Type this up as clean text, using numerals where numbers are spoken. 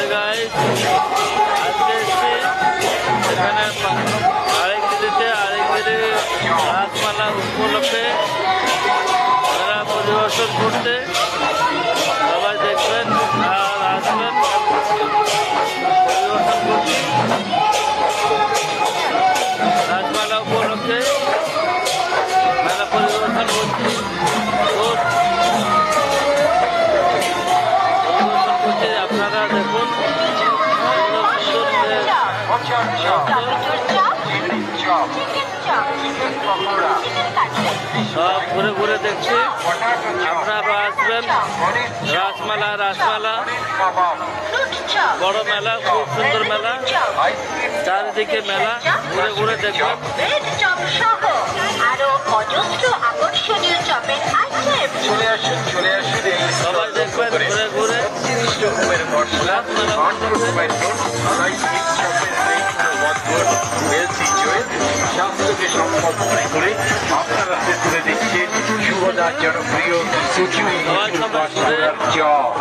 আজকে এখানে আরেকদিকে রাসমালা উপলক্ষে তারা পরিদর্শন করতে সবাই দেখবেন আর আসবেন পরিদর্শন করছি রাসমালা উপলক্ষে মেলা পরিদর্শন করছি আপনারা দেখুন সব ঘুরে ঘুরে দেখছি আপনারা আসবেন রাসমালা বড় মেলা, খুব সুন্দর মেলা, চারিদিকে মেলা, ঘুরে ঘুরে দেখবেন সবাই দেখবেন ঘুরে ঘুরে স্বাস্থ্যকে সম্ভব মনে করে আপনারা তুলে দিচ্ছে শুভদার জনপ্রিয় চপ।